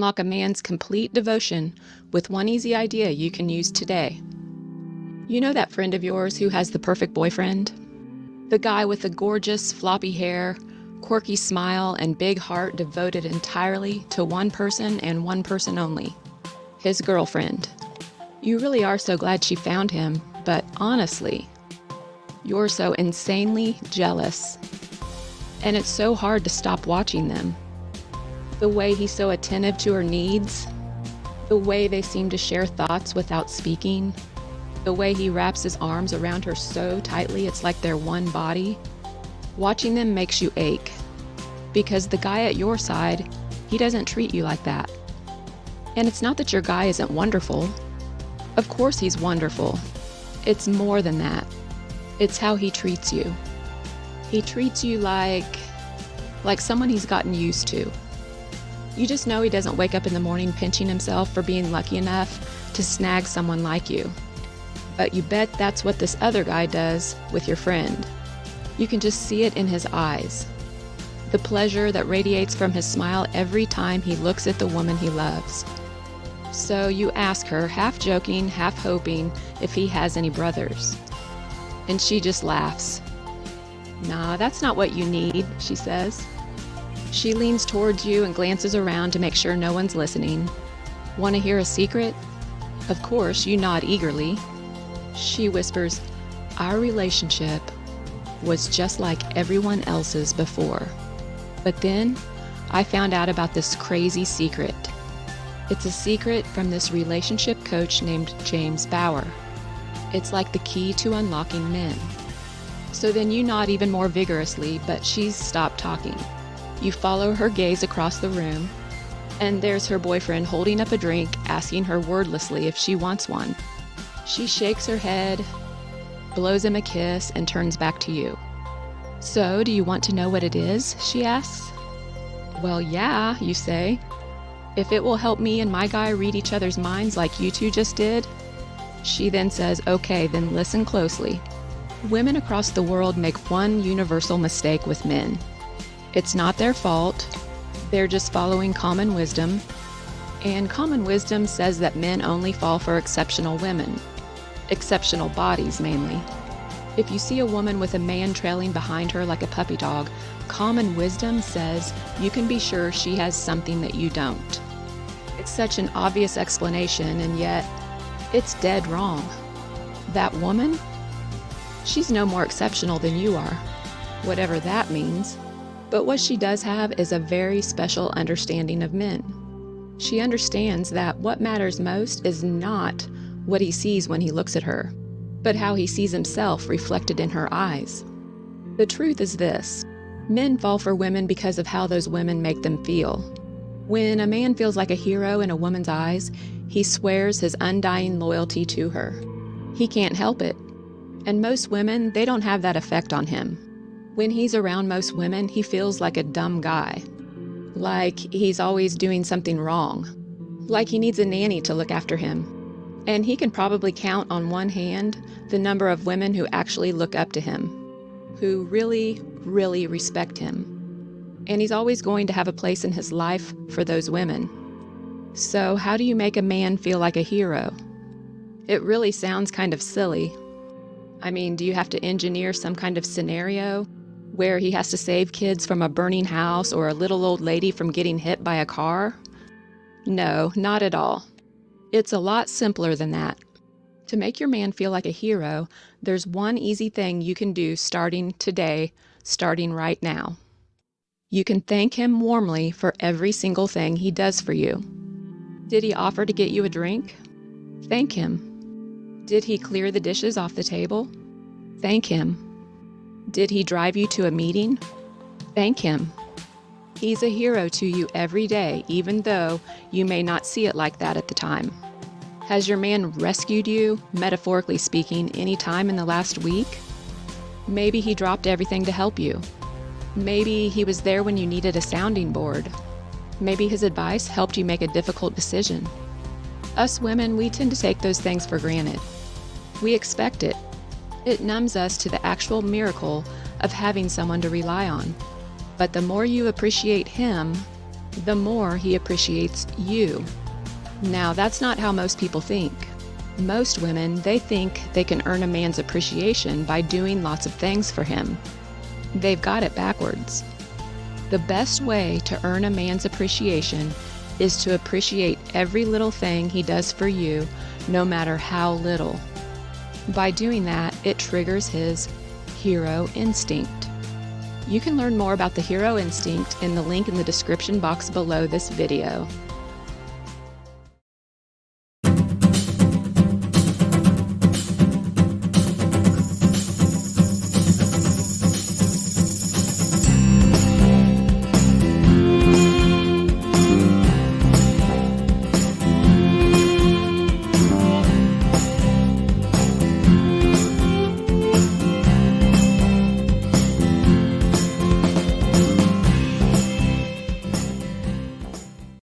Unlock a man's complete devotion with one easy idea you can use today. You know that friend of yours who has the perfect boyfriend? The guy with the gorgeous, floppy hair, quirky smile, and big heart devoted entirely to one person and one person only, his girlfriend. You really are so glad she found him, but honestly, you're so insanely jealous. And it's so hard to stop watching them. The way he's so attentive to her needs, the way they seem to share thoughts without speaking, the way he wraps his arms around her so tightly it's like they're one body. Watching them makes you ache, because the guy at your side, he doesn't treat you like that. And it's not that your guy isn't wonderful. Of course he's wonderful. It's more than that. It's how he treats you. He treats you like someone he's gotten used to. You just know he doesn't wake up in the morning pinching himself for being lucky enough to snag someone like you. But you bet that's what this other guy does with your friend. You can just see it in his eyes. The pleasure that radiates from his smile every time he looks at the woman he loves. So you ask her, half joking, half hoping, if he has any brothers. And she just laughs. "Nah, that's not what you need," she says. She leans towards you and glances around to make sure no one's listening. "Want to hear a secret?" Of course, you nod eagerly. She whispers, "Our relationship was just like everyone else's before. But then I found out about this crazy secret. It's a secret from this relationship coach named James Bauer. It's like the key to unlocking men." So then you nod even more vigorously, but she's stopped talking. You follow her gaze across the room, and there's her boyfriend holding up a drink, asking her wordlessly if she wants one. She shakes her head, blows him a kiss, and turns back to you. "So, do you want to know what it is?" she asks. "Well, yeah," you say. "If it will help me and my guy read each other's minds like you two just did." She then says, "Okay, then listen closely. Women across the world make one universal mistake with men. It's not their fault. They're just following common wisdom. And common wisdom says that men only fall for exceptional women. Exceptional bodies, mainly. If you see a woman with a man trailing behind her like a puppy dog, common wisdom says you can be sure she has something that you don't. It's such an obvious explanation, and yet it's dead wrong. That woman? She's no more exceptional than you are, whatever that means. But what she does have is a very special understanding of men. She understands that what matters most is not what he sees when he looks at her, but how he sees himself reflected in her eyes. The truth is this: men fall for women because of how those women make them feel. When a man feels like a hero in a woman's eyes, he swears his undying loyalty to her. He can't help it. And most women, they don't have that effect on him. When he's around most women, he feels like a dumb guy. Like he's always doing something wrong. Like he needs a nanny to look after him. And he can probably count on one hand the number of women who actually look up to him, who really, really respect him. And he's always going to have a place in his life for those women. So how do you make a man feel like a hero? It really sounds kind of silly. I mean, do you have to engineer some kind of scenario where he has to save kids from a burning house or a little old lady from getting hit by a car? No, not at all. It's a lot simpler than that. To make your man feel like a hero, there's one easy thing you can do starting today, starting right now. You can thank him warmly for every single thing he does for you. Did he offer to get you a drink? Thank him. Did he clear the dishes off the table? Thank him. Did he drive you to a meeting? Thank him. He's a hero to you every day, even though you may not see it like that at the time. Has your man rescued you, metaphorically speaking, any time in the last week? Maybe he dropped everything to help you. Maybe he was there when you needed a sounding board. Maybe his advice helped you make a difficult decision. Us women, we tend to take those things for granted. We expect it. It numbs us to the actual miracle of having someone to rely on. But the more you appreciate him, the more he appreciates you. Now, that's not how most people think. Most women, they think they can earn a man's appreciation by doing lots of things for him. They've got it backwards. The best way to earn a man's appreciation is to appreciate every little thing he does for you, no matter how little. By doing that, it triggers his hero instinct. You can learn more about the hero instinct in the link in the description box below this video.